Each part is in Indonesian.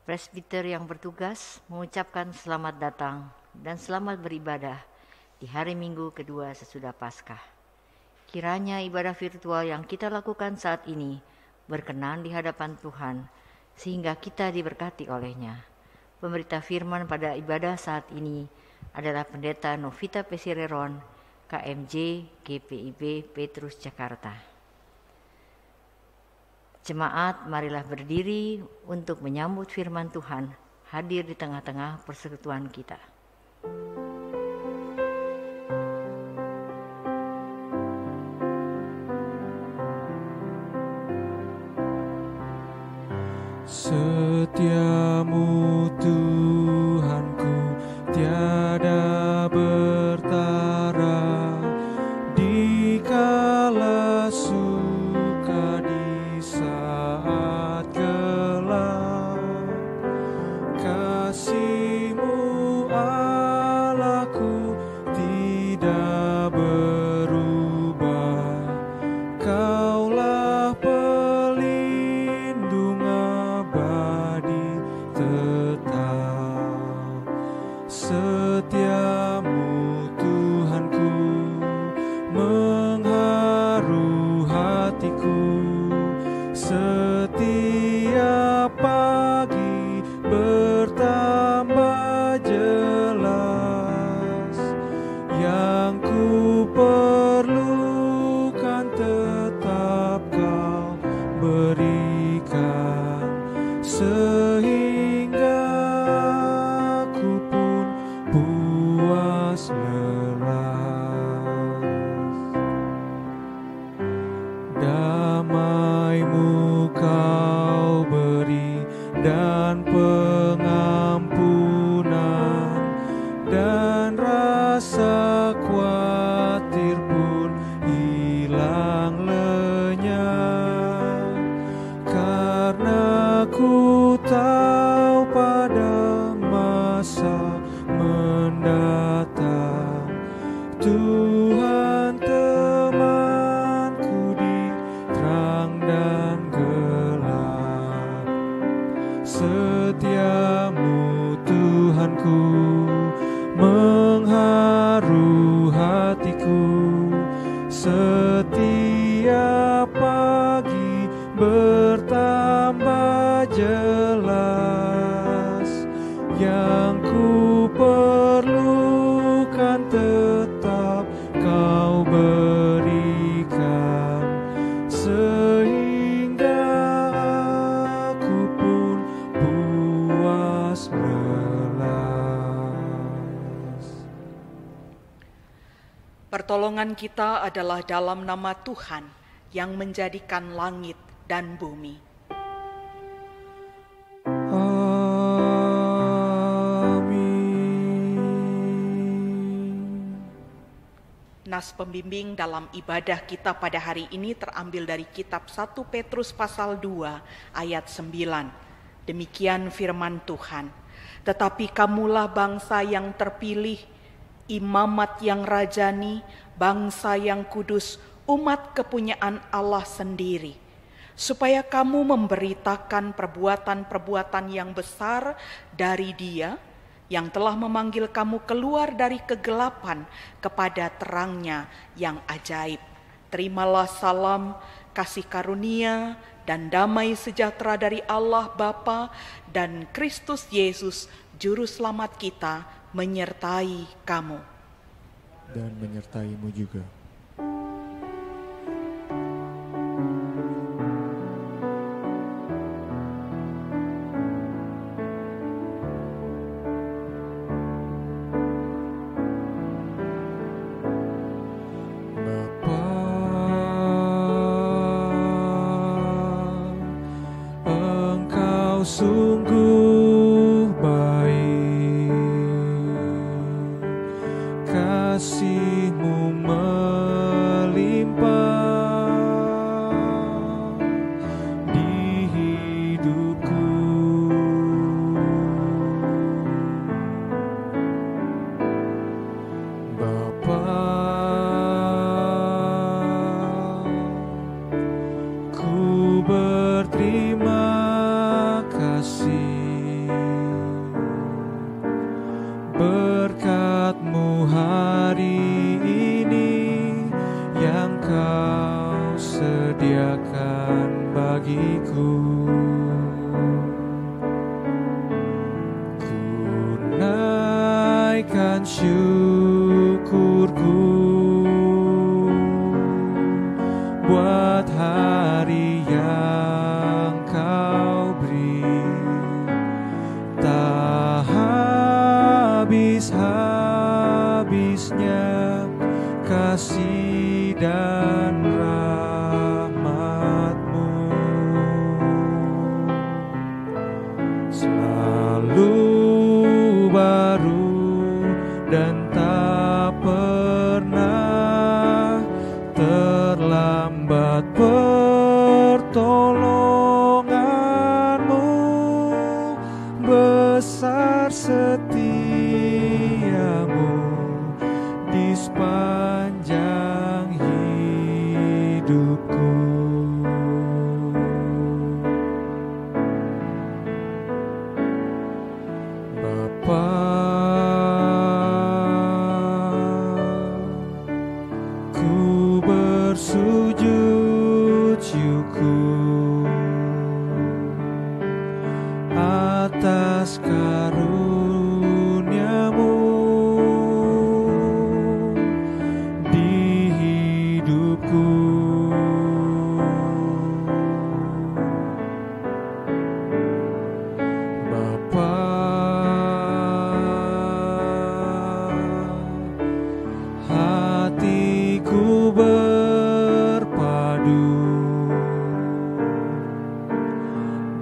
Presbiter yang bertugas mengucapkan selamat datang dan selamat beribadah di hari Minggu kedua sesudah Paskah. Kiranya ibadah virtual yang kita lakukan saat ini berkenan di hadapan Tuhan, sehingga kita diberkati olehnya. Pemberita firman pada ibadah saat ini adalah Pendeta Novita Pesireron, KMJ GPIB Petrus Jakarta. Jemaat, marilah berdiri untuk menyambut firman Tuhan hadir di tengah-tengah persekutuan kita. Setiamu Tuhanku tiada bertara, dikala suka di saat gelap. Kasih-Mu Allahku tidak berubah, Kaulah pelindung abadi tetap. Setiamu Tuhanku mengharu hatiku, setiap pagi bertambah jelas. Yang ku perlukan tetap Kau berikan, sehingga aku pun puas lelas. Damai-Mu Kau beri dan pengampunan, dan rasa khawatir pun hilang lenyap. Karena ku tahu pada masa mendatang Tuhan temanku di terang dan gelap. Setiamu Tuhanku mengharu hatiku, setiap pagi bertambah jelas. Yang ku perlukan tetap Kau berikan, sehingga aku pun puas lelas. Pertolongan kita adalah dalam nama Tuhan yang menjadikan langit dan bumi. Nas pembimbing dalam ibadah kita pada hari ini terambil dari kitab 1 Petrus pasal 2 ayat 9. Demikian firman Tuhan. Tetapi kamulah bangsa yang terpilih, imamat yang rajani, bangsa yang kudus, umat kepunyaan Allah sendiri, supaya kamu memberitakan perbuatan-perbuatan yang besar dari Dia yang telah memanggil kamu keluar dari kegelapan kepada terangnya yang ajaib. Terimalah salam, kasih karunia, dan damai sejahtera dari Allah Bapa dan Kristus Yesus, Juru Selamat kita, menyertai kamu. Dan menyertai-Mu juga. Sungguh baik, kasih-Mu melimpah di hidupku. Bapa, ku berterima kasih habisnya kasih dan rahmat-Mu. Selalu baru dan tak pernah terlambat pertolongan-Mu. Besar setia-Mu di sepanjang hidupku. Bapa, ku bersujud syukur atas karunia-Mu di hidupku. Bapa, hatiku berpadu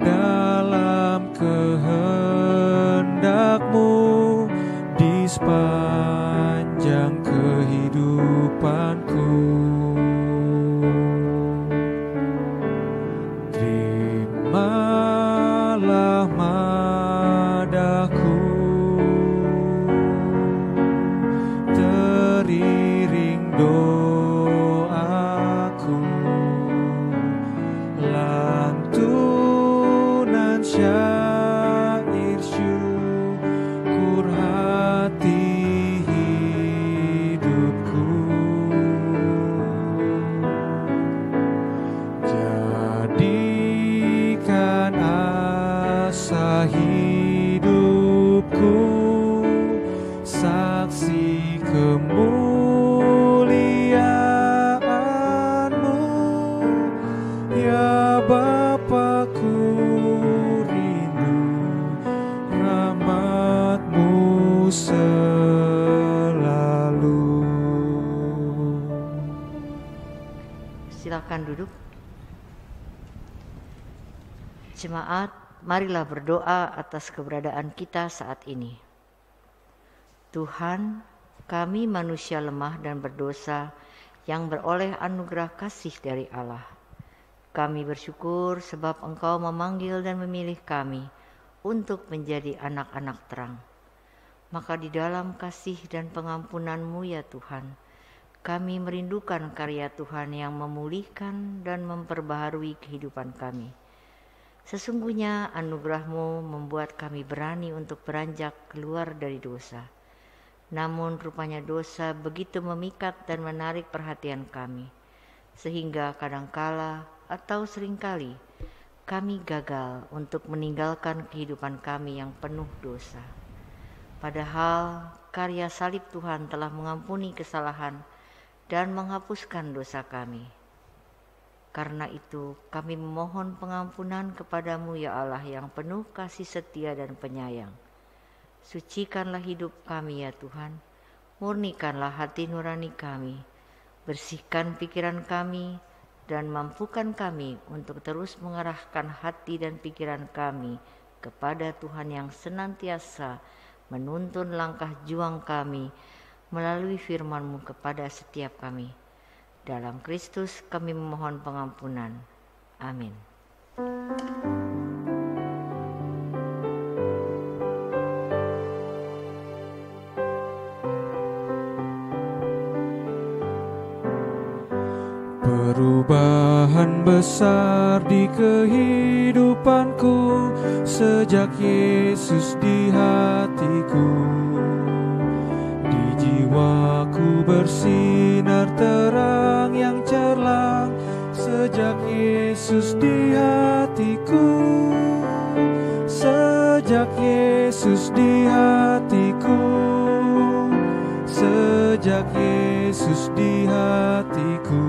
dalam kehendak-Mu di sepanjang kehidupanku. Terimalah madahku, teriring doaku, lantunan syair syukur hati hidupku. Jadikan asa hidupku saksi kemuliaan-Mu, ya Bapa-Ku rindu rahmat-Mu selalu. Silakan duduk. Jemaat, marilah berdoa atas keberadaan kita saat ini. Tuhan, kami manusia lemah dan berdosa yang beroleh anugerah kasih dari Allah. Kami bersyukur sebab Engkau memanggil dan memilih kami untuk menjadi anak-anak terang. Maka di dalam kasih dan pengampunan-Mu ya Tuhan, kami merindukan karya Tuhan yang memulihkan dan memperbaharui kehidupan kami. Sesungguhnya anugerah-Mu membuat kami berani untuk beranjak keluar dari dosa. Namun rupanya dosa begitu memikat dan menarik perhatian kami, sehingga kadangkala atau seringkali kami gagal untuk meninggalkan kehidupan kami yang penuh dosa. Padahal karya salib Tuhan telah mengampuni kesalahan dan menghapuskan dosa kami. Karena itu kami memohon pengampunan kepadamu ya Allah yang penuh kasih setia dan penyayang. Sucikanlah hidup kami ya Tuhan, murnikanlah hati nurani kami, bersihkan pikiran kami, dan mampukan kami untuk terus mengarahkan hati dan pikiran kami kepada Tuhan yang senantiasa menuntun langkah juang kami melalui firman-Mu kepada setiap kami. Dalam Kristus kami memohon pengampunan. Amin. Perubahan besar di kehidupanku sejak Yesus di hatiku. Di jiwaku bersinar terang yang cemerlang sejak Yesus di hatiku. Sejak Yesus di hatiku. Sejak Yesus di hatiku.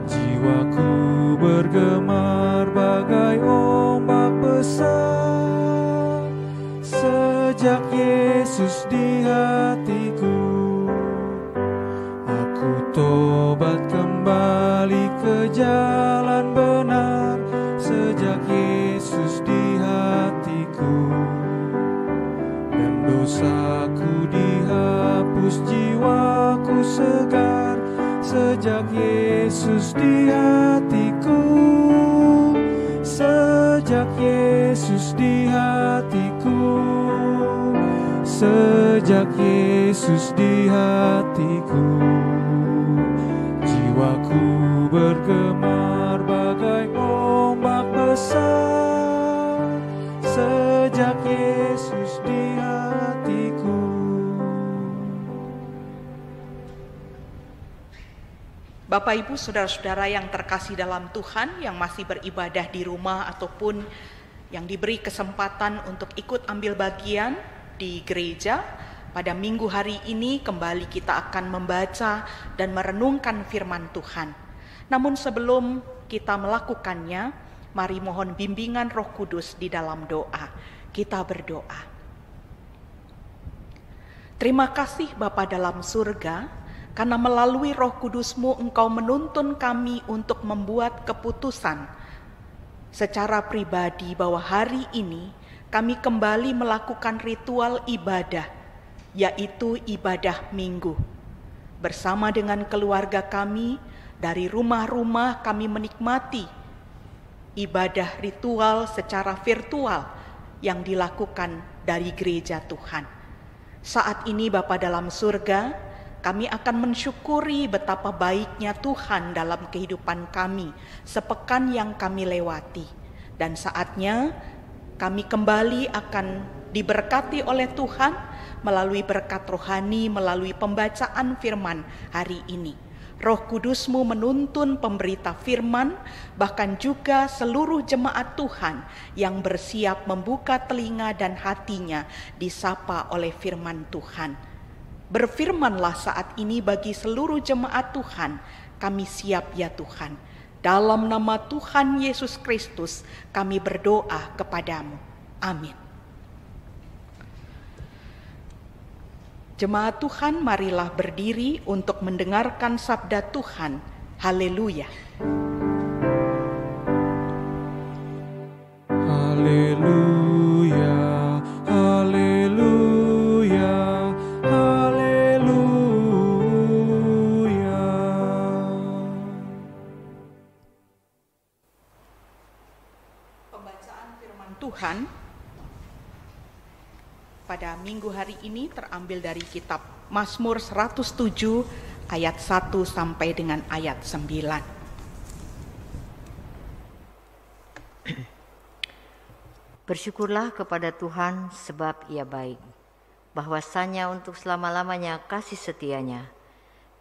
Jiwaku bergemar bagai ombak besar. Sejak Yesus di hatiku. sejalan benar sejak Yesus di hatiku. Dan dosaku dihapus, jiwaku segar sejak Yesus di hatiku. Sejak Yesus di hatiku, sejak Yesus di hatiku, jiwaku bergemar bagai ombak besar. Sejak Yesus di hatiku. Bapak, Ibu, saudara-saudara yang terkasih dalam Tuhan, yang masih beribadah di rumah ataupun yang diberi kesempatan untuk ikut ambil bagian di gereja, pada minggu hari ini kembali kita akan membaca dan merenungkan firman Tuhan. Namun sebelum kita melakukannya, mari mohon bimbingan Roh Kudus di dalam doa. Kita berdoa. Terima kasih Bapa dalam surga, karena melalui Roh Kudus-Mu Engkau menuntun kami untuk membuat keputusan secara pribadi bahwa hari ini kami kembali melakukan ritual ibadah, yaitu ibadah minggu. Bersama dengan keluarga kami, dari rumah-rumah kami menikmati ibadah ritual secara virtual yang dilakukan dari gereja Tuhan. Saat ini Bapa dalam surga, kami akan mensyukuri betapa baiknya Tuhan dalam kehidupan kami sepekan yang kami lewati. Dan saatnya kami kembali akan diberkati oleh Tuhan melalui berkat rohani, melalui pembacaan firman hari ini. Roh Kudus-Mu menuntun pemberita firman, bahkan juga seluruh jemaat Tuhan yang bersiap membuka telinga dan hatinya disapa oleh firman Tuhan. Berfirmanlah saat ini bagi seluruh jemaat Tuhan, kami siap ya Tuhan. Dalam nama Tuhan Yesus Kristus kami berdoa kepadamu. Amin. Jemaat Tuhan, marilah berdiri untuk mendengarkan sabda Tuhan. Haleluya. Haleluya, haleluya, haleluya. Pembacaan firman Tuhan pada minggu hari ini terambil dari kitab Mazmur 107 ayat 1 sampai dengan ayat 9. Bersyukurlah kepada Tuhan sebab Ia baik, bahwasanya untuk selama-lamanya kasih setianya.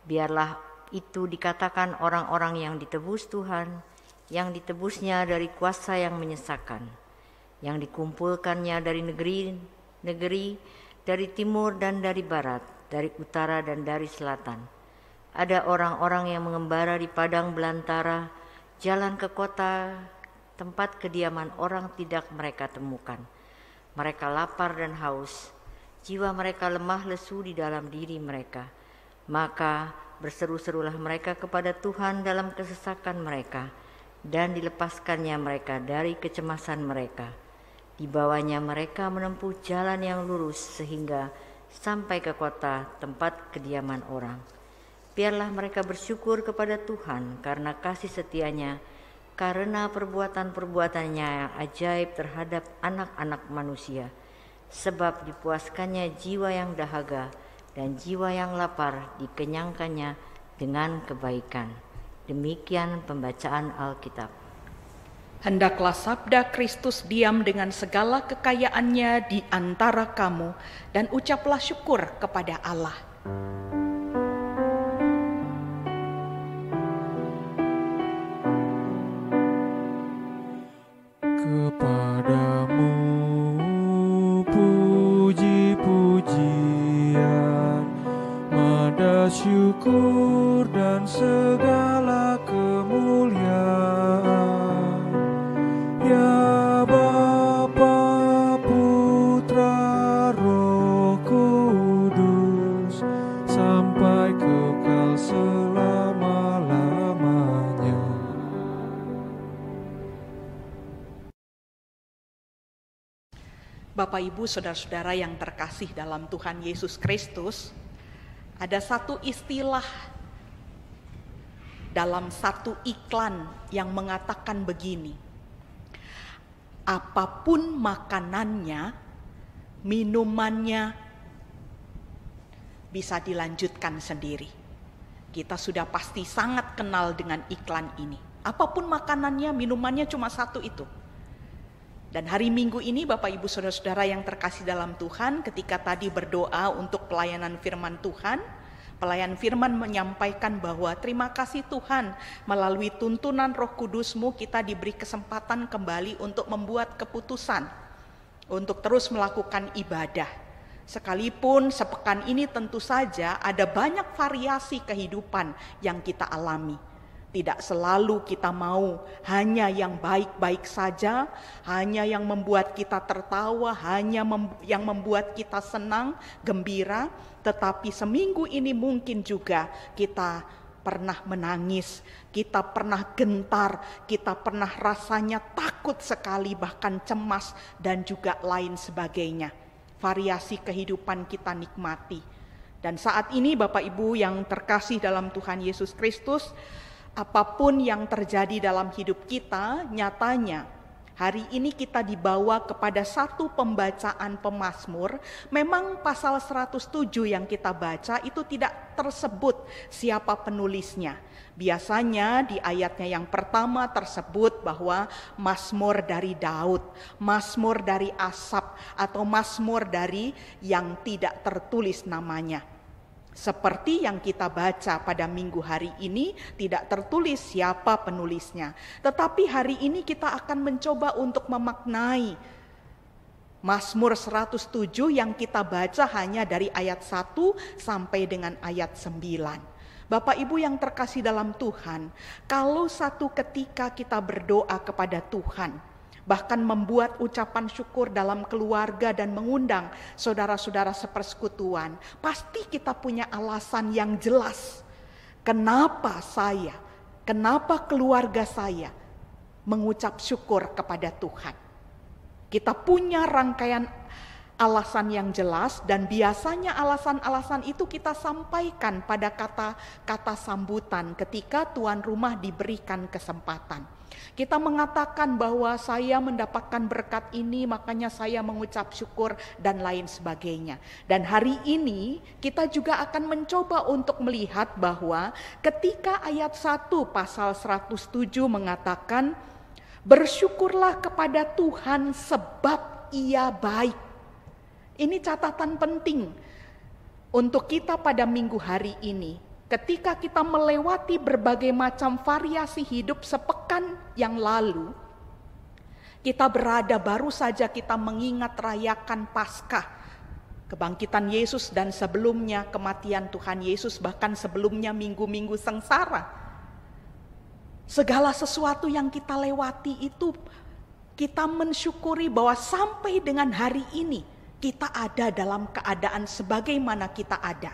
Biarlah itu dikatakan orang-orang yang ditebus Tuhan, yang ditebusnya dari kuasa yang menyesakan, yang dikumpulkannya dari negeri, dari timur dan dari barat, dari utara dan dari selatan. Ada orang-orang yang mengembara di padang belantara, jalan ke kota, tempat kediaman orang tidak mereka temukan. Mereka lapar dan haus, jiwa mereka lemah lesu di dalam diri mereka. Maka berseru-serulah mereka kepada Tuhan dalam kesesakan mereka, dan dilepaskannya mereka dari kecemasan mereka. Dibawanya mereka menempuh jalan yang lurus sehingga sampai ke kota tempat kediaman orang. Biarlah mereka bersyukur kepada Tuhan karena kasih setianya, karena perbuatan-perbuatannya yang ajaib terhadap anak-anak manusia. Sebab dipuaskannya jiwa yang dahaga dan jiwa yang lapar dikenyangkannya dengan kebaikan. Demikian pembacaan Alkitab. Hendaklah sabda Kristus diam dengan segala kekayaannya di antara kamu, dan ucaplah syukur kepada Allah. Kepadamu puji-pujian, mada syukur dan segala kemuliaan. Ya Bapa, Putra, Roh Kudus, sampai kekal selama-lamanya. Bapak Ibu Saudara-saudara yang terkasih dalam Tuhan Yesus Kristus, ada satu istilah dalam satu iklan yang mengatakan begini: apapun makanannya, minumannya bisa dilanjutkan sendiri. Kita sudah pasti sangat kenal dengan iklan ini. Apapun makanannya, minumannya cuma satu itu. Dan hari Minggu ini Bapak Ibu Saudara-saudara yang terkasih dalam Tuhan, ketika tadi berdoa untuk pelayanan firman Tuhan, pelayan firman menyampaikan bahwa terima kasih Tuhan, melalui tuntunan Roh Kudus-Mu kita diberi kesempatan kembali untuk membuat keputusan, untuk terus melakukan ibadah. Sekalipun sepekan ini tentu saja ada banyak variasi kehidupan yang kita alami. Tidak selalu kita mau hanya yang baik-baik saja, hanya yang membuat kita tertawa, hanya yang membuat kita senang, gembira. Tetapi seminggu ini mungkin juga kita pernah menangis, kita pernah gentar, kita pernah rasanya takut sekali, bahkan cemas dan juga lain sebagainya. Variasi kehidupan kita nikmati. Dan saat ini Bapak Ibu yang terkasih dalam Tuhan Yesus Kristus, apapun yang terjadi dalam hidup kita, nyatanya hari ini kita dibawa kepada satu pembacaan pemazmur. Memang pasal 107 yang kita baca itu tidak tersebut siapa penulisnya. Biasanya di ayatnya yang pertama tersebut bahwa mazmur dari Daud, mazmur dari Asaf, atau mazmur dari yang tidak tertulis namanya. Seperti yang kita baca pada minggu hari ini, tidak tertulis siapa penulisnya. Tetapi hari ini kita akan mencoba untuk memaknai Mazmur 107 yang kita baca hanya dari ayat 1 sampai dengan ayat 9. Bapak Ibu yang terkasih dalam Tuhan, kalau satu ketika kita berdoa kepada Tuhan, bahkan membuat ucapan syukur dalam keluarga dan mengundang saudara-saudara sepersekutuan, pasti kita punya alasan yang jelas. Kenapa saya, kenapa keluarga saya mengucap syukur kepada Tuhan? Kita punya rangkaian alasan yang jelas, dan biasanya alasan-alasan itu kita sampaikan pada kata-kata sambutan ketika tuan rumah diberikan kesempatan. Kita mengatakan bahwa saya mendapatkan berkat ini, makanya saya mengucap syukur dan lain sebagainya. Dan hari ini kita juga akan mencoba untuk melihat bahwa ketika ayat 1 pasal 107 mengatakan, bersyukurlah kepada Tuhan sebab Ia baik. Ini catatan penting untuk kita pada minggu hari ini. Ketika kita melewati berbagai macam variasi hidup sepekan yang lalu, kita baru saja kita mengingat rayakan Paskah, kebangkitan Yesus, dan sebelumnya kematian Tuhan Yesus, bahkan sebelumnya minggu-minggu sengsara. Segala sesuatu yang kita lewati itu kita mensyukuri bahwa sampai dengan hari ini kita ada dalam keadaan sebagaimana kita ada.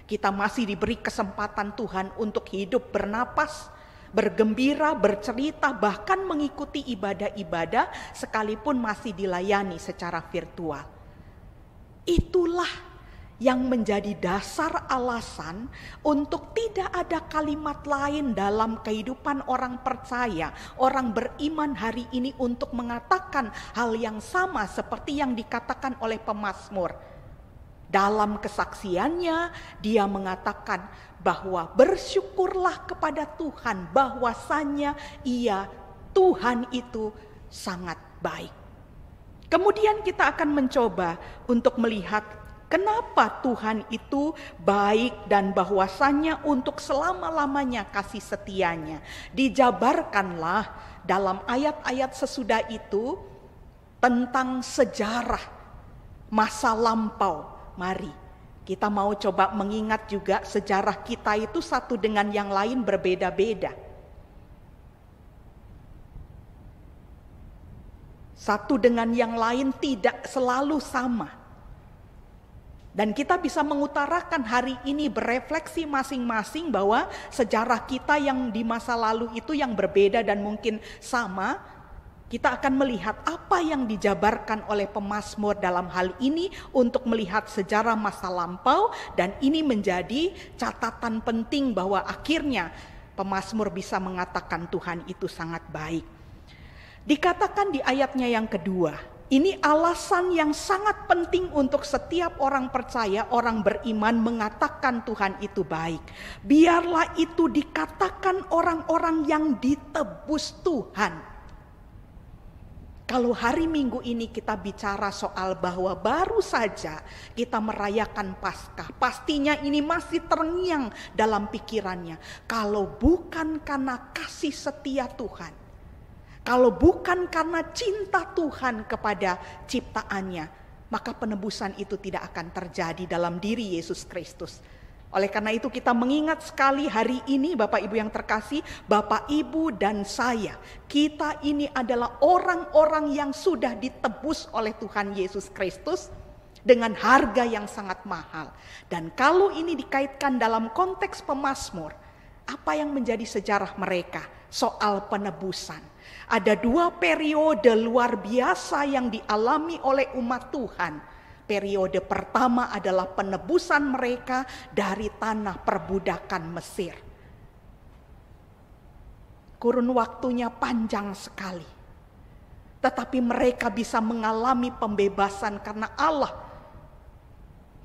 Kita masih diberi kesempatan Tuhan untuk hidup, bernapas, bergembira, bercerita, bahkan mengikuti ibadah-ibadah sekalipun masih dilayani secara virtual. Itulah yang menjadi dasar alasan untuk tidak ada kalimat lain dalam kehidupan orang percaya, orang beriman hari ini untuk mengatakan hal yang sama seperti yang dikatakan oleh pemazmur. Dalam kesaksiannya dia mengatakan bahwa bersyukurlah kepada Tuhan bahwasanya Tuhan itu sangat baik. Kemudian kita akan mencoba untuk melihat kenapa Tuhan itu baik dan bahwasanya untuk selama-lamanya kasih setianya. Dijabarkanlah dalam ayat-ayat sesudah itu tentang sejarah masa lampau. Mari kita mau coba mengingat juga sejarah kita itu satu dengan yang lain berbeda-beda. Satu dengan yang lain tidak selalu sama. Dan kita bisa mengutarakan hari ini berefleksi masing-masing bahwa sejarah kita yang di masa lalu itu yang berbeda dan mungkin sama, Kita akan melihat apa yang dijabarkan oleh pemazmur dalam hal ini untuk melihat sejarah masa lampau, dan ini menjadi catatan penting bahwa akhirnya pemazmur bisa mengatakan Tuhan itu sangat baik. Dikatakan di ayatnya yang kedua, ini alasan yang sangat penting untuk setiap orang percaya, orang beriman mengatakan Tuhan itu baik. Biarlah itu dikatakan orang-orang yang ditebus Tuhan. Kalau hari Minggu ini kita bicara soal bahwa baru saja kita merayakan Paskah, pastinya ini masih terngiang dalam pikirannya. Kalau bukan karena kasih setia Tuhan, kalau bukan karena cinta Tuhan kepada ciptaannya, maka penebusan itu tidak akan terjadi dalam diri Yesus Kristus. Oleh karena itu kita mengingat sekali hari ini Bapak Ibu yang terkasih, Bapak Ibu dan saya, kita ini adalah orang-orang yang sudah ditebus oleh Tuhan Yesus Kristus dengan harga yang sangat mahal. Dan kalau ini dikaitkan dalam konteks pemazmur, apa yang menjadi sejarah mereka soal penebusan? Ada dua periode luar biasa yang dialami oleh umat Tuhan. Periode pertama adalah penebusan mereka dari tanah perbudakan Mesir. Kurun waktunya panjang sekali. Tetapi mereka bisa mengalami pembebasan karena Allah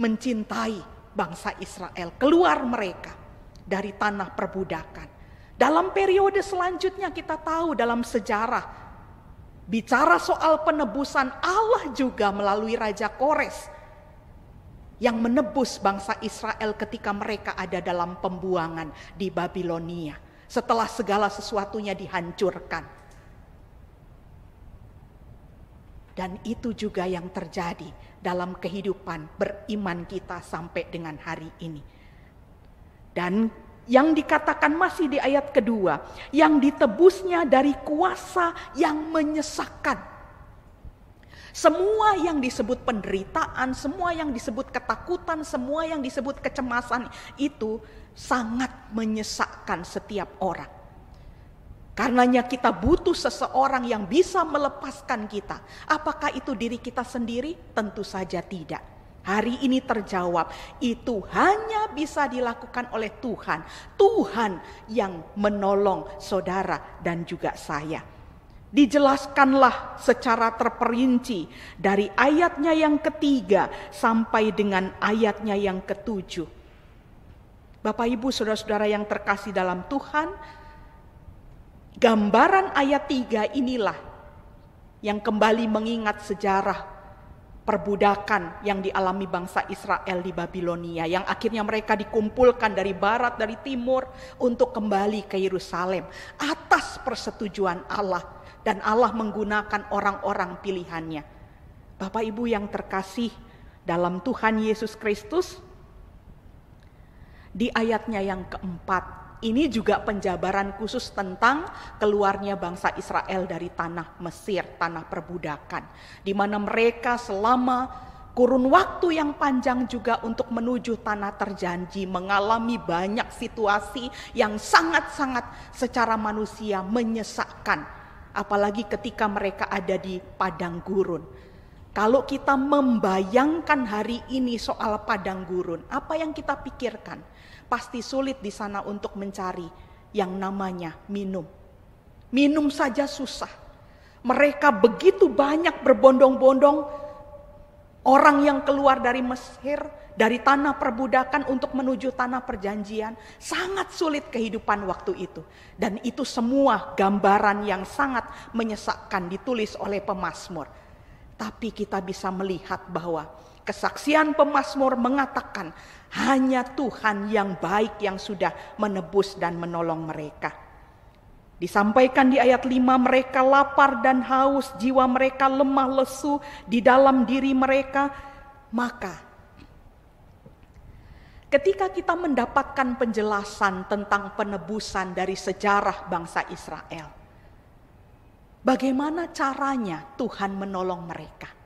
mencintai bangsa Israel. Keluar mereka dari tanah perbudakan. Dalam periode selanjutnya kita tahu dalam sejarah, bicara soal penebusan, Allah juga melalui Raja Kores yang menebus bangsa Israel ketika mereka ada dalam pembuangan di Babilonia. Setelah segala sesuatunya dihancurkan. Dan itu juga yang terjadi dalam kehidupan beriman kita sampai dengan hari ini. Dan yang dikatakan masih di ayat kedua, yang ditebusnya dari kuasa yang menyesakkan. Semua yang disebut penderitaan, semua yang disebut ketakutan, semua yang disebut kecemasan itu sangat menyesakkan setiap orang. Karenanya kita butuh seseorang yang bisa melepaskan kita. Apakah itu diri kita sendiri? Tentu saja tidak. Hari ini terjawab, itu hanya bisa dilakukan oleh Tuhan. Tuhan yang menolong saudara dan juga saya. Dijelaskanlah secara terperinci dari ayatnya yang ketiga sampai dengan ayatnya yang ketujuh. Bapak Ibu saudara-saudara yang terkasih dalam Tuhan, gambaran ayat 3 inilah yang kembali mengingat sejarah perbudakan yang dialami bangsa Israel di Babilonia, yang akhirnya mereka dikumpulkan dari barat, dari timur untuk kembali ke Yerusalem atas persetujuan Allah, dan Allah menggunakan orang-orang pilihannya. Bapak Ibu yang terkasih dalam Tuhan Yesus Kristus, di ayatnya yang keempat ini juga penjabaran khusus tentang keluarnya bangsa Israel dari tanah Mesir, tanah perbudakan. Di mana mereka selama kurun waktu yang panjang juga untuk menuju tanah terjanji mengalami banyak situasi yang sangat-sangat secara manusia menyesakkan. Apalagi ketika mereka ada di padang gurun. Kalau kita membayangkan hari ini soal padang gurun, apa yang kita pikirkan? Pasti sulit di sana untuk mencari yang namanya minum. Minum saja susah. Mereka begitu banyak berbondong-bondong orang yang keluar dari Mesir, dari tanah perbudakan untuk menuju tanah perjanjian. Sangat sulit kehidupan waktu itu. Dan itu semua gambaran yang sangat menyesakkan ditulis oleh pemazmur. Tapi kita bisa melihat bahwa kesaksian pemazmur mengatakan hanya Tuhan yang baik yang sudah menebus dan menolong mereka. Disampaikan di ayat 5, mereka lapar dan haus, jiwa mereka lemah lesu di dalam diri mereka. Maka ketika kita mendapatkan penjelasan tentang penebusan dari sejarah bangsa Israel, bagaimana caranya Tuhan menolong mereka?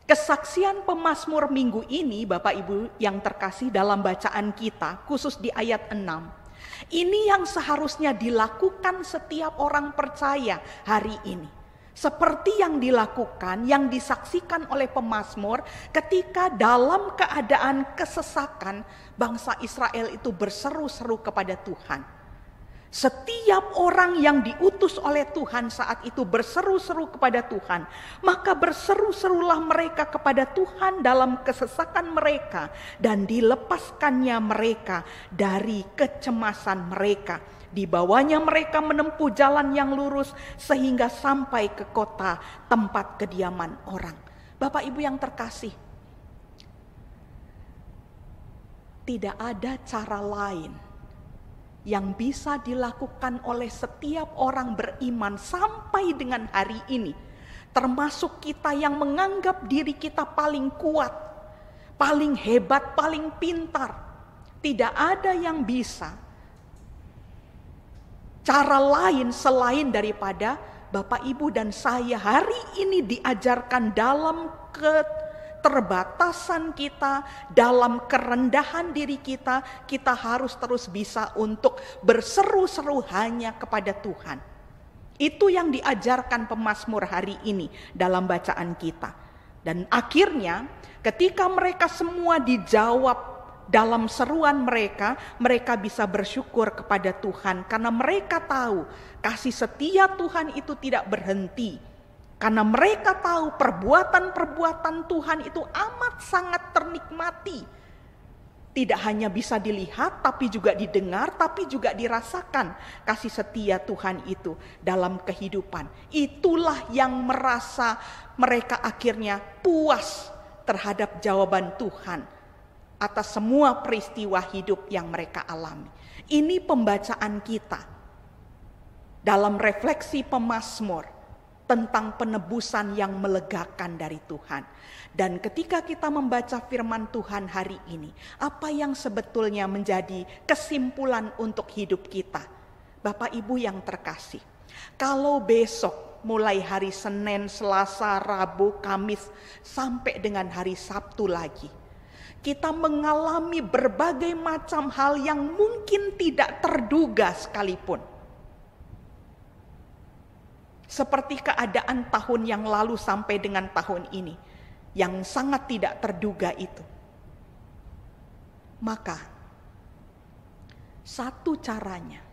Kesaksian pemazmur minggu ini Bapak Ibu yang terkasih dalam bacaan kita, khusus di ayat 6, Ini yang seharusnya dilakukan setiap orang percaya hari ini. Seperti yang dilakukan, yang disaksikan oleh pemazmur ketika dalam keadaan kesesakan bangsa Israel itu berseru-seru kepada Tuhan. Setiap orang yang diutus oleh Tuhan saat itu berseru-seru kepada Tuhan, maka berseru-serulah mereka kepada Tuhan dalam kesesakan mereka dan dilepaskannya mereka dari kecemasan mereka. Dibawanya mereka menempuh jalan yang lurus sehingga sampai ke kota tempat kediaman orang. Bapak Ibu yang terkasih, tidak ada cara lain yang bisa dilakukan oleh setiap orang beriman sampai dengan hari ini, termasuk kita yang menganggap diri kita paling kuat, paling hebat, paling pintar. Tidak ada yang bisa cara lain selain daripada Bapak Ibu dan saya hari ini diajarkan dalam keterbatasan kita, dalam kerendahan diri kita, kita harus terus bisa untuk berseru-seru hanya kepada Tuhan. Itu yang diajarkan pemazmur hari ini dalam bacaan kita. Dan akhirnya ketika mereka semua dijawab dalam seruan mereka, mereka bisa bersyukur kepada Tuhan karena mereka tahu kasih setia Tuhan itu tidak berhenti. Karena mereka tahu perbuatan-perbuatan Tuhan itu amat sangat ternikmati. Tidak hanya bisa dilihat tapi juga didengar, tapi juga dirasakan kasih setia Tuhan itu dalam kehidupan. Itulah yang merasa mereka akhirnya puas terhadap jawaban Tuhan atas semua peristiwa hidup yang mereka alami. Ini pembacaan kita dalam refleksi pemazmur tentang penebusan yang melegakan dari Tuhan. Dan ketika kita membaca firman Tuhan hari ini, apa yang sebetulnya menjadi kesimpulan untuk hidup kita? Bapak Ibu yang terkasih, kalau besok mulai hari Senin, Selasa, Rabu, Kamis sampai dengan hari Sabtu lagi, kita mengalami berbagai macam hal yang mungkin tidak terduga sekalipun. Seperti keadaan tahun yang lalu sampai dengan tahun ini, yang sangat tidak terduga itu. Maka, satu caranya,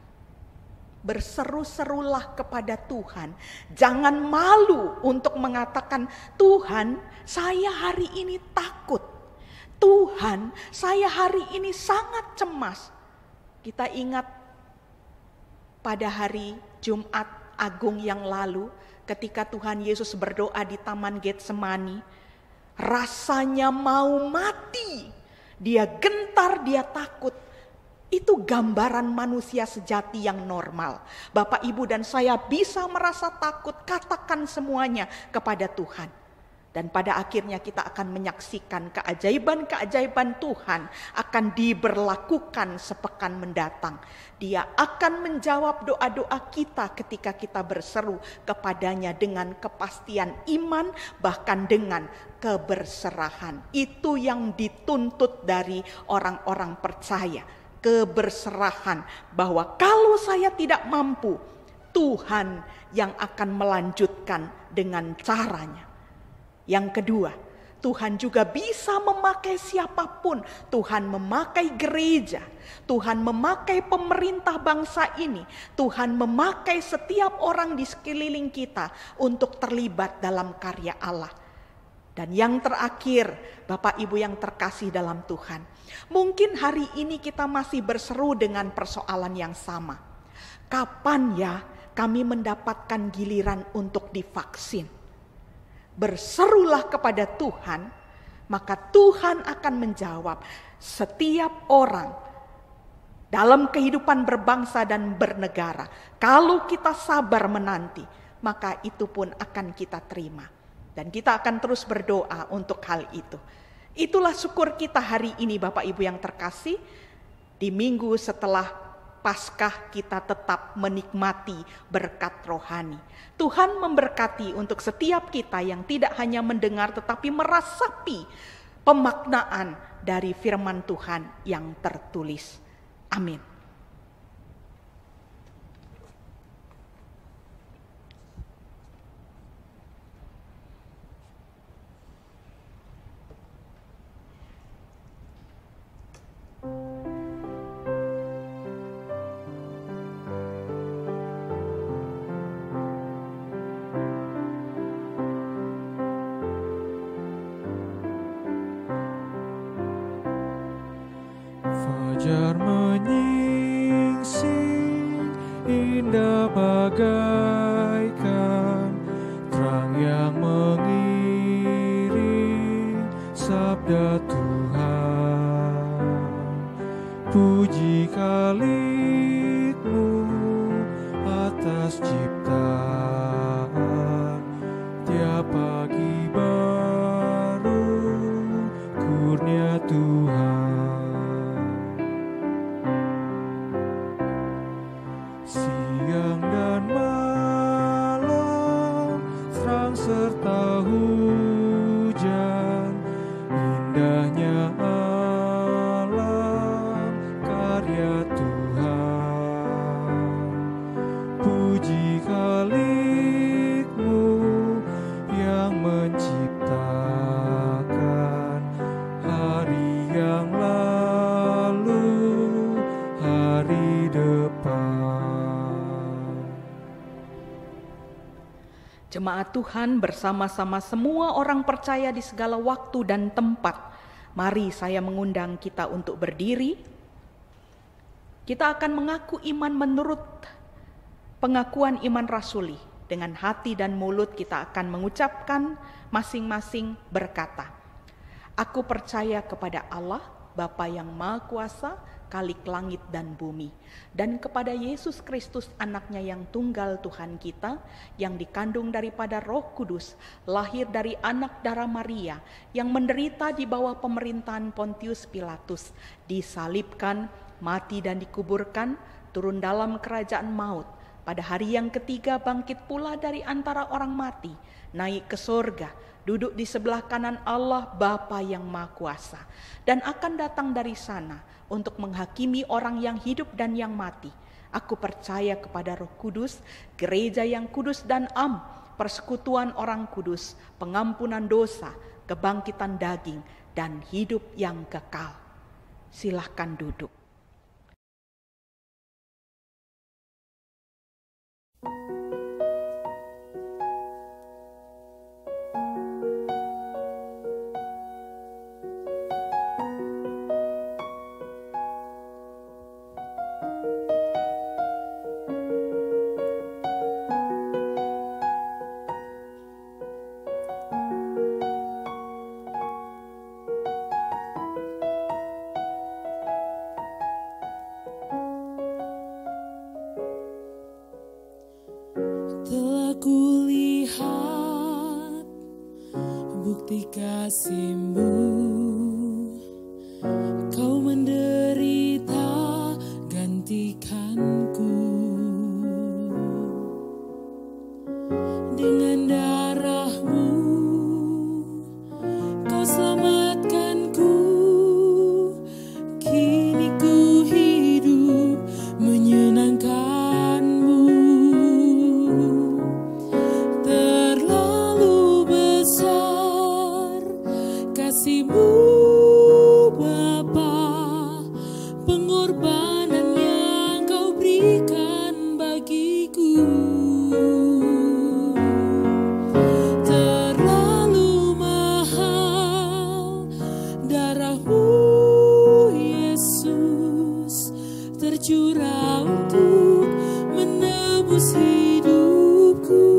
berseru-serulah kepada Tuhan. Jangan malu untuk mengatakan, Tuhan, saya hari ini takut. Tuhan, saya hari ini sangat cemas. Kita ingat pada hari Jumat Agung yang lalu, ketika Tuhan Yesus berdoa di Taman Getsemani, rasanya mau mati. Dia gentar, dia takut. Itu gambaran manusia sejati yang normal. Bapak, Ibu, dan saya bisa merasa takut, katakan semuanya kepada Tuhan. Dan pada akhirnya kita akan menyaksikan keajaiban-keajaiban Tuhan akan diberlakukan sepekan mendatang. Dia akan menjawab doa-doa kita ketika kita berseru kepadanya dengan kepastian iman, bahkan dengan keberserahan. Itu yang dituntut dari orang-orang percaya. Keberserahan, bahwa kalau saya tidak mampu, Tuhan yang akan melanjutkan dengan caranya. Yang kedua, Tuhan juga bisa memakai siapapun. Tuhan memakai gereja, Tuhan memakai pemerintah bangsa ini, Tuhan memakai setiap orang di sekeliling kita untuk terlibat dalam karya Allah. Dan yang terakhir, Bapak Ibu yang terkasih dalam Tuhan, mungkin hari ini kita masih berseru dengan persoalan yang sama. Kapan ya kami mendapatkan giliran untuk divaksin? Berserulah kepada Tuhan, maka Tuhan akan menjawab. Setiap orang dalam kehidupan berbangsa dan bernegara, kalau kita sabar menanti, maka itu pun akan kita terima. Dan kita akan terus berdoa untuk hal itu. Itulah syukur kita hari ini, Bapak Ibu yang terkasih. Di minggu setelah Paskah kita tetap menikmati berkat rohani. Tuhan memberkati untuk setiap kita yang tidak hanya mendengar tetapi merasapi pemaknaan dari firman Tuhan yang tertulis. Amin. Fajar menyingsing indah bagaikan terang yang mengiring sabda Tuhan. Puji kali-Mu atas ciptaan, tiap pagi baru kurnia Tuhan. Siang dan malam, terang serta hujan, indahnya alam karya Tuhan. Puji kali-Mu yang menciptakan hari yang lalu, hari depan. Jemaat Tuhan bersama-sama semua orang percaya di segala waktu dan tempat. Mari saya mengundang kita untuk berdiri. Kita akan mengaku iman menurut pengakuan iman rasuli. Dengan hati dan mulut kita akan mengucapkan masing-masing berkata, "Aku percaya kepada Allah, Bapa yang Maha Kuasa, Khalik langit dan bumi, dan kepada Yesus Kristus anaknya yang tunggal Tuhan kita, yang dikandung daripada Roh Kudus, lahir dari anak darah Maria, yang menderita di bawah pemerintahan Pontius Pilatus, disalibkan, mati dan dikuburkan, turun dalam kerajaan maut, pada hari yang ketiga bangkit pula dari antara orang mati, naik ke sorga, duduk di sebelah kanan Allah Bapa yang Maha Kuasa, dan akan datang dari sana untuk menghakimi orang yang hidup dan yang mati. Aku percaya kepada Roh Kudus, gereja yang kudus dan am, persekutuan orang kudus, pengampunan dosa, kebangkitan daging, dan hidup yang kekal." Silahkan duduk. Telah kulihat bukti kasih-Mu, Kau menderita gantikanku. Dengan darah-Mu Kau selamatkanku. Kini ku hidup menyenangkan-Mu. Terlalu besar kasih-Mu Bapa, pengorbanan yang Kau berikan bagiku. Terlalu mahal darah-Mu Yesus, tercurah untuk menebus hidupku.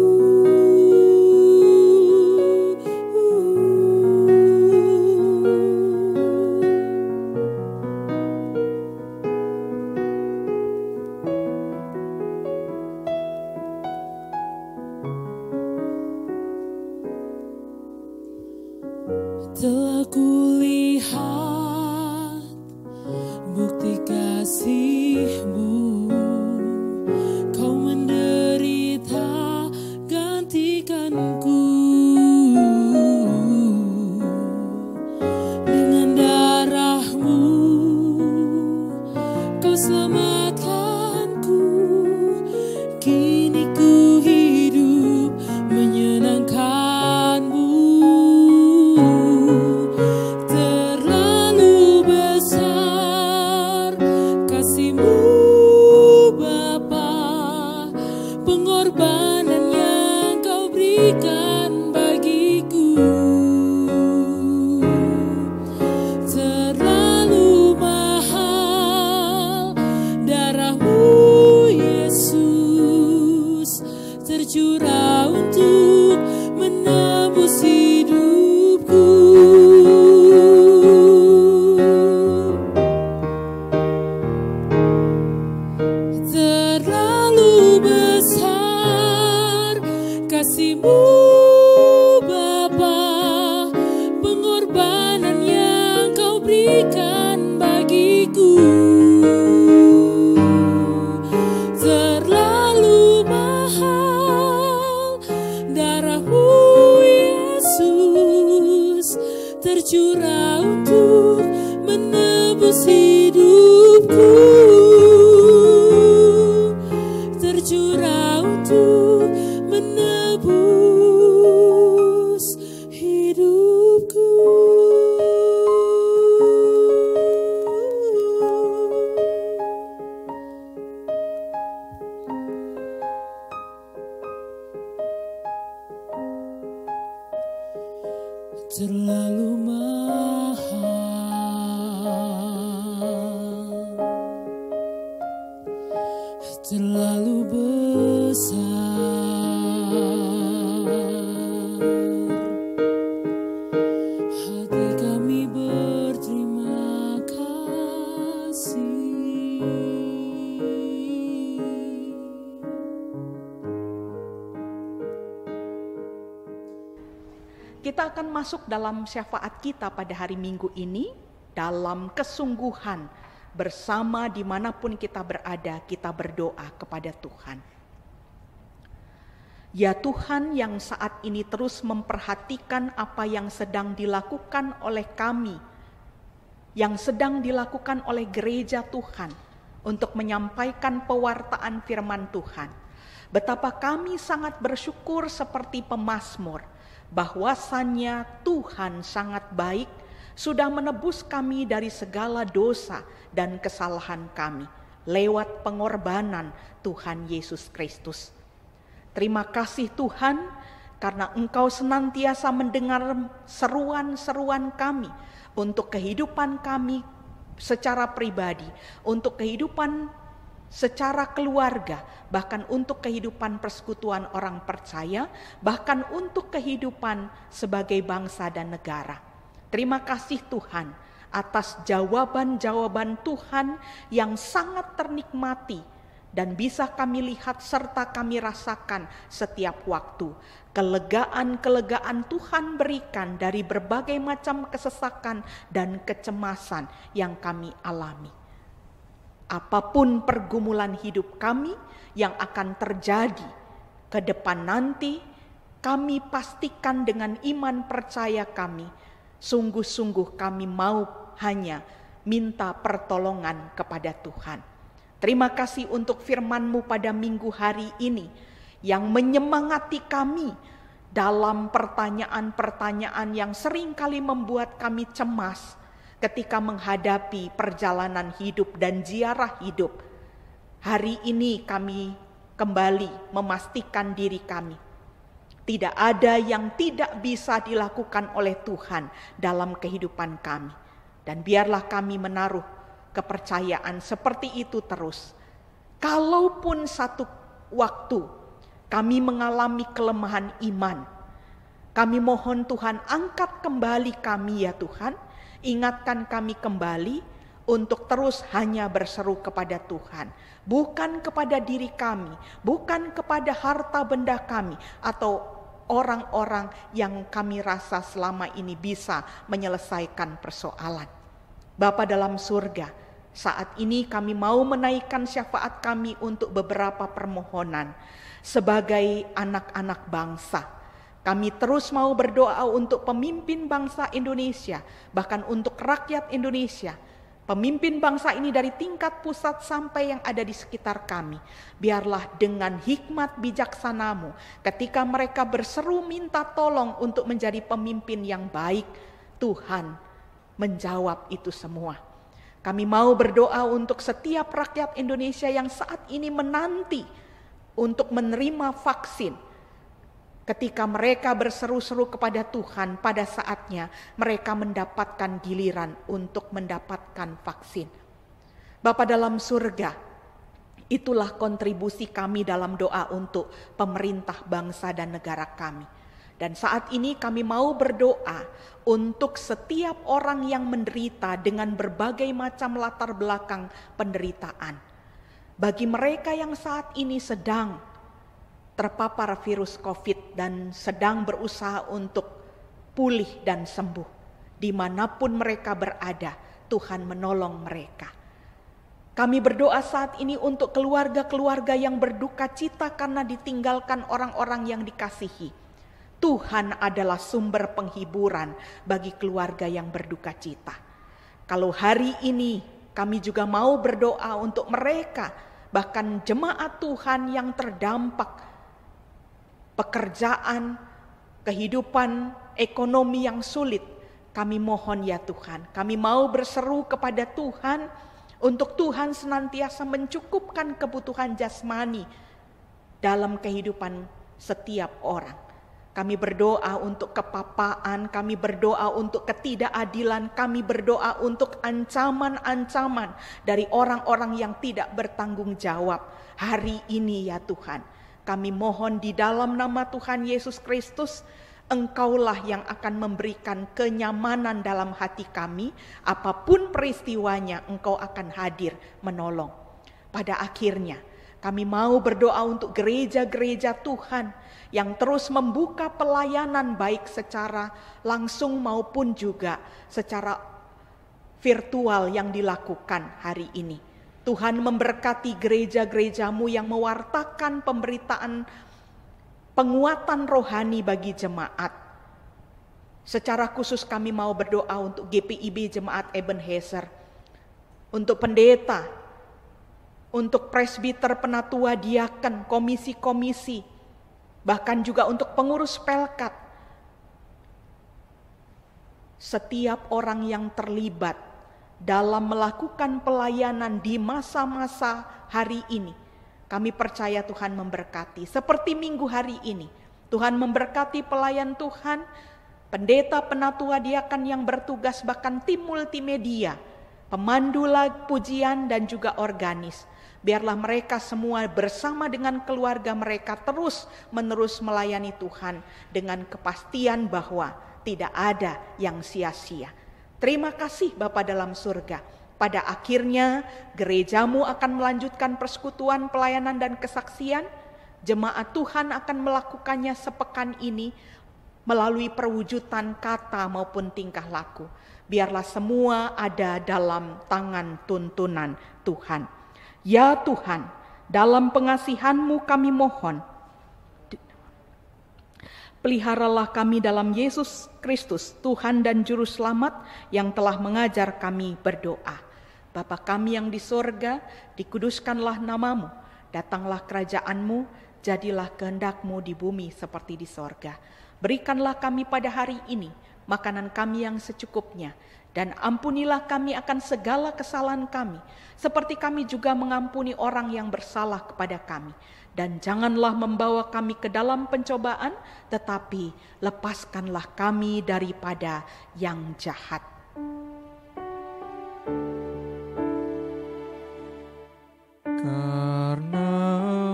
Telah kulihat bukti kasih-Mu, Kau menderita gantikanku. Dengan darah-Mu Kau selamatkanku. Kini ku hidup menyenangkan-Mu. Terlalu besar kasih-Mu Bapa, pengorbanan yang Kau berikan bagiku. Terlalu mahal kasih-Mu Bapa, pengorbanan yang Kau berikan bagiku terlalu mahal. Darah-Mu Yesus tercurah untuk menebus hidupku, tercurah untuk menebus hidupku. Terlalu mahal, terlalu besar. Hati kami berterima kasih. Kita akan masuk dalam syafaat kita pada hari Minggu ini dalam kesungguhan bersama dimanapun kita berada, kita berdoa kepada Tuhan. Ya Tuhan yang saat ini terus memperhatikan apa yang sedang dilakukan oleh kami, yang sedang dilakukan oleh gereja Tuhan untuk menyampaikan pewartaan firman Tuhan. Betapa kami sangat bersyukur seperti pemazmur, bahwasannya Tuhan sangat baik, sudah menebus kami dari segala dosa dan kesalahan kami lewat pengorbanan Tuhan Yesus Kristus. Terima kasih Tuhan, karena Engkau senantiasa mendengar seruan-seruan kami untuk kehidupan kami secara pribadi, untuk kehidupan secara keluarga, bahkan untuk kehidupan persekutuan orang percaya, bahkan untuk kehidupan sebagai bangsa dan negara. Terima kasih Tuhan atas jawaban-jawaban Tuhan yang sangat ternikmati dan bisa kami lihat serta kami rasakan setiap waktu. Kelegaan-kelegaan Tuhan berikan dari berbagai macam kesesakan dan kecemasan yang kami alami. Apapun pergumulan hidup kami yang akan terjadi ke depan nanti, kami pastikan dengan iman percaya kami, sungguh-sungguh kami mau hanya minta pertolongan kepada Tuhan. Terima kasih untuk firman-Mu pada minggu hari ini yang menyemangati kami dalam pertanyaan-pertanyaan yang seringkali membuat kami cemas ketika menghadapi perjalanan hidup dan ziarah hidup. Hari ini kami kembali memastikan diri kami, tidak ada yang tidak bisa dilakukan oleh Tuhan dalam kehidupan kami. Dan biarlah kami menaruh kepercayaan seperti itu terus. Kalaupun satu waktu kami mengalami kelemahan iman, kami mohon Tuhan angkat kembali kami ya Tuhan. Ingatkan kami kembali untuk terus hanya berseru kepada Tuhan. Bukan kepada diri kami, bukan kepada harta benda kami, atau orang-orang yang kami rasa selama ini bisa menyelesaikan persoalan. Bapa dalam surga, saat ini kami mau menaikkan syafaat kami untuk beberapa permohonan sebagai anak-anak bangsa. Kami terus mau berdoa untuk pemimpin bangsa Indonesia, bahkan untuk rakyat Indonesia. Pemimpin bangsa ini dari tingkat pusat sampai yang ada di sekitar kami. Biarlah dengan hikmat bijaksana-Mu, ketika mereka berseru minta tolong untuk menjadi pemimpin yang baik, Tuhan menjawab itu semua. Kami mau berdoa untuk setiap rakyat Indonesia yang saat ini menanti untuk menerima vaksin. Ketika mereka berseru-seru kepada Tuhan, pada saatnya mereka mendapatkan giliran untuk mendapatkan vaksin. Bapa dalam surga, itulah kontribusi kami dalam doa untuk pemerintah bangsa dan negara kami. Dan saat ini kami mau berdoa untuk setiap orang yang menderita dengan berbagai macam latar belakang penderitaan. Bagi mereka yang saat ini sedang terpapar virus COVID dan sedang berusaha untuk pulih dan sembuh. Dimanapun mereka berada, Tuhan menolong mereka. Kami berdoa saat ini untuk keluarga-keluarga yang berduka cita karena ditinggalkan orang-orang yang dikasihi. Tuhan adalah sumber penghiburan bagi keluarga yang berduka cita. Kalau hari ini kami juga mau berdoa untuk mereka, bahkan jemaat Tuhan yang terdampak pekerjaan, kehidupan ekonomi yang sulit. Kami mohon ya Tuhan, kami mau berseru kepada Tuhan untuk Tuhan senantiasa mencukupkan kebutuhan jasmani dalam kehidupan setiap orang. Kami berdoa untuk kepapaan, kami berdoa untuk ketidakadilan, kami berdoa untuk ancaman-ancaman dari orang-orang yang tidak bertanggung jawab. Hari ini ya Tuhan, kami mohon di dalam nama Tuhan Yesus Kristus, Engkaulah yang akan memberikan kenyamanan dalam hati kami. Apapun peristiwanya, Engkau akan hadir menolong. Pada akhirnya, kami mau berdoa untuk gereja-gereja Tuhan yang terus membuka pelayanan baik secara langsung maupun juga secara virtual yang dilakukan hari ini. Tuhan memberkati gereja-gerejamu yang mewartakan pemberitaan penguatan rohani bagi jemaat. Secara khusus kami mau berdoa untuk GPIB Jemaat Ebenezer, untuk pendeta, untuk presbiter, penatua, diaken, komisi-komisi, bahkan juga untuk pengurus pelkat. Setiap orang yang terlibat dalam melakukan pelayanan di masa-masa hari ini, kami percaya Tuhan memberkati. Seperti minggu hari ini, Tuhan memberkati pelayan Tuhan, pendeta, penatua, diakan yang bertugas, bahkan tim multimedia, pemandu lagu, pujian, dan juga organis. Biarlah mereka semua bersama dengan keluarga mereka terus-menerus melayani Tuhan dengan kepastian bahwa tidak ada yang sia-sia. Terima kasih Bapa dalam surga. Pada akhirnya gerejamu akan melanjutkan persekutuan, pelayanan, dan kesaksian. Jemaat Tuhan akan melakukannya sepekan ini melalui perwujudan kata maupun tingkah laku. Biarlah semua ada dalam tangan tuntunan Tuhan. Ya Tuhan, dalam pengasihan-Mu kami mohon, peliharalah kami dalam Yesus Kristus, Tuhan dan Juru Selamat yang telah mengajar kami berdoa. Bapa kami yang di sorga, dikuduskanlah namamu, datanglah kerajaan-Mu, jadilah kehendak-Mu di bumi seperti di sorga. Berikanlah kami pada hari ini makanan kami yang secukupnya, dan ampunilah kami akan segala kesalahan kami, seperti kami juga mengampuni orang yang bersalah kepada kami. Dan janganlah membawa kami ke dalam pencobaan, tetapi lepaskanlah kami daripada yang jahat. Karena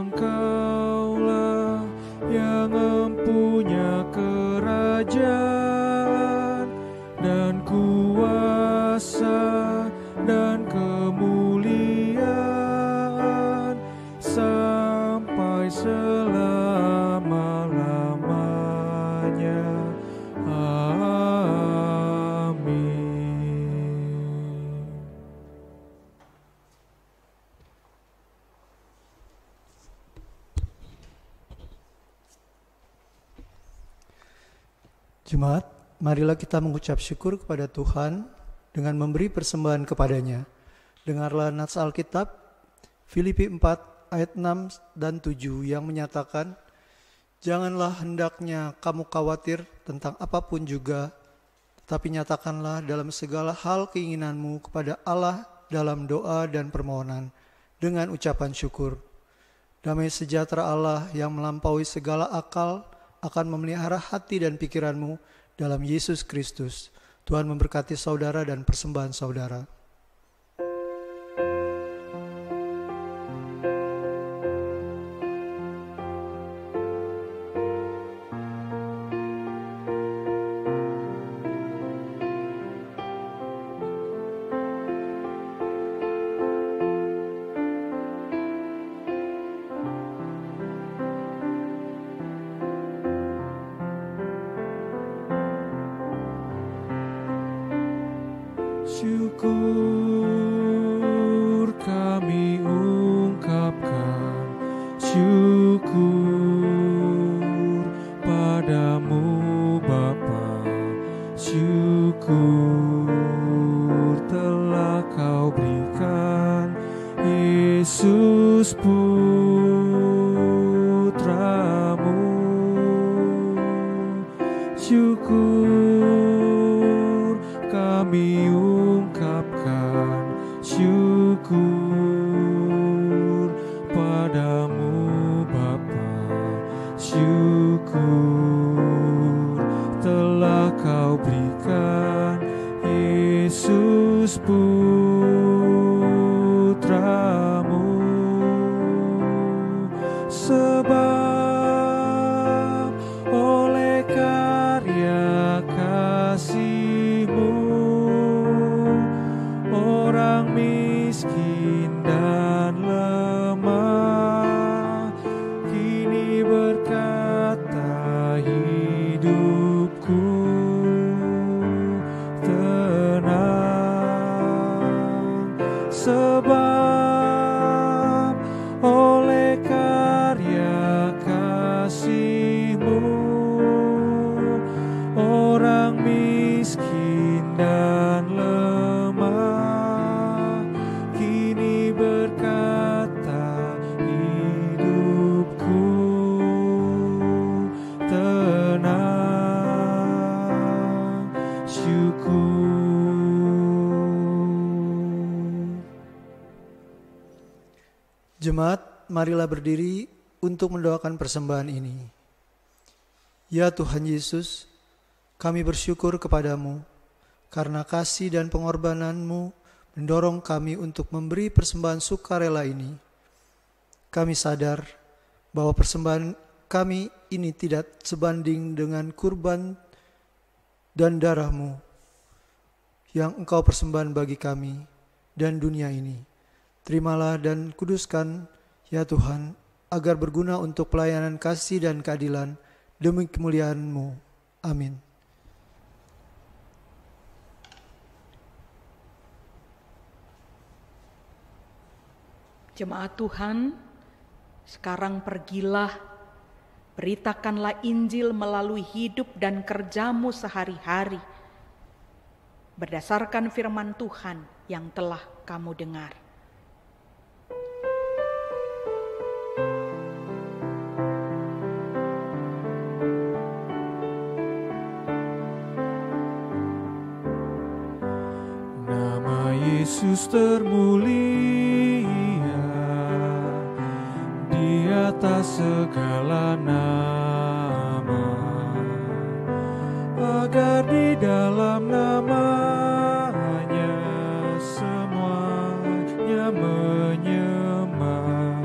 Engkaulah yang mempunyai kerajaan dan kuasa dan kemuliaan sampai selama-lamanya. Amin. Jemaat, marilah kita mengucap syukur kepada Tuhan dengan memberi persembahan kepadanya. Dengarlah nats Alkitab, Filipi 4 ayat 6 dan 7 yang menyatakan, janganlah hendaknya kamu khawatir tentang apapun juga, tetapi nyatakanlah dalam segala hal keinginanmu kepada Allah dalam doa dan permohonan dengan ucapan syukur. Damai sejahtera Allah yang melampaui segala akal akan memelihara hati dan pikiranmu dalam Yesus Kristus. Tuhan memberkati saudara dan persembahan saudara. syukur kami ungkapkan, syukur padamu Bapa, syukur telah kau berikan Yesus Putramu. Syukur kami ungkapkan, syukur padamu Bapa, syukur telah kau berikan Yesus Putramu. Sebab oleh karya kasih-Mu orang miskin dan lemah kini berkata hidupku tenang. Sebab oleh karya kasih-Mu orang miskin dan lemah kini berkata hidupku tenang. Syukur. Jemaat, marilah berdiri untuk mendoakan persembahan ini. Ya Tuhan Yesus, kami bersyukur kepadamu karena kasih dan pengorbanan-Mu mendorong kami untuk memberi persembahan sukarela ini. Kami sadar bahwa persembahan kami ini tidak sebanding dengan kurban dan darah-Mu yang Engkau persembahkan bagi kami dan dunia ini. Terimalah dan kuduskan, ya Tuhan, agar berguna untuk pelayanan kasih dan keadilan demi kemuliaan-Mu. Amin. Jemaat Tuhan, sekarang pergilah, beritakanlah Injil melalui hidup dan kerja-Mu sehari-hari, berdasarkan firman Tuhan yang telah kamu dengar. Nama Yesus termulia di atas segala nama, agar di dalam namanya semuanya menyembah,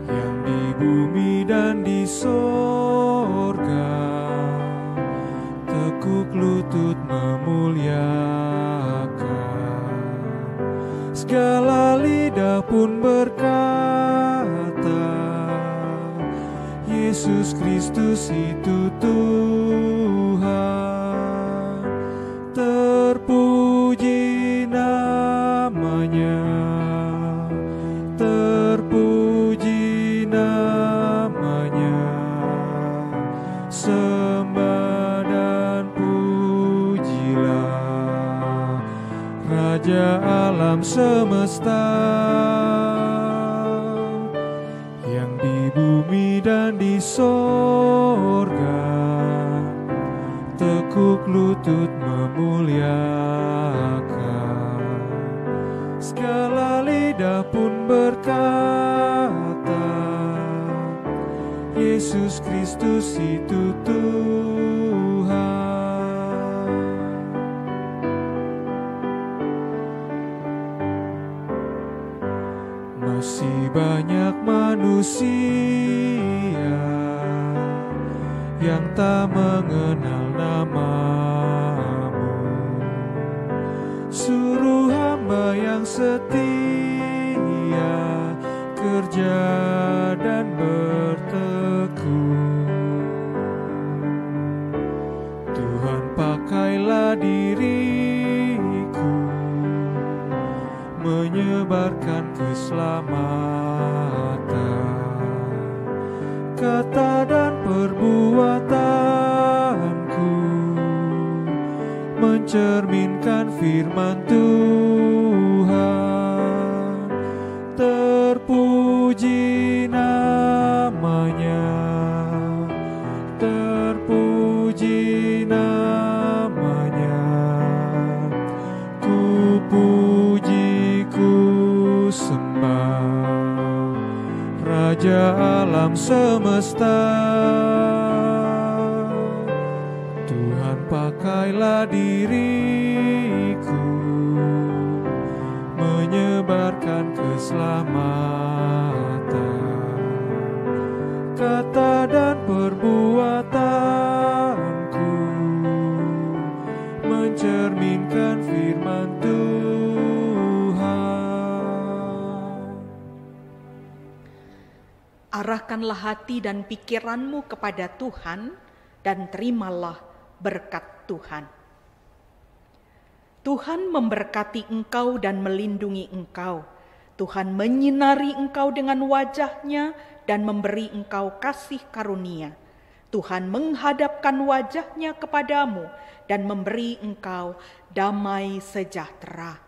yang di bumi dan di sorga tekuk lutut memuliakan. Segala lidah pun berkata, Yesus Kristus itu Tuhan. Terpuji namanya, terpuji namanya. Sembah dan pujilah Raja alam semesta, yang di bumi dan di sorga tekuk lutut memuliakan. Segala lidah pun berkata, Yesus Kristus itu Tuhan. Masih banyak manusia yang tak mengenal nama-Mu. Suruh hamba yang setia kerja dan bertekun. Tuhan pakailah diri menyebarkan keselamatan. Kata dan perbuatanku mencerminkan firman Tuhan. Terpuji namanya, terpuji namanya. Ku puji, ku sembah Raja alam semesta. Tuhan, pakailah diriku menyebarkan keselamatan. Kata dan perbuatanku mencerminkan firman Tuhan. Arahkanlah hati dan pikiranmu kepada Tuhan dan terimalah berkat Tuhan. Tuhan memberkati engkau dan melindungi engkau. Tuhan menyinari engkau dengan wajah-Nya dan memberi engkau kasih karunia. Tuhan menghadapkan wajah-Nya kepadamu dan memberi engkau damai sejahtera.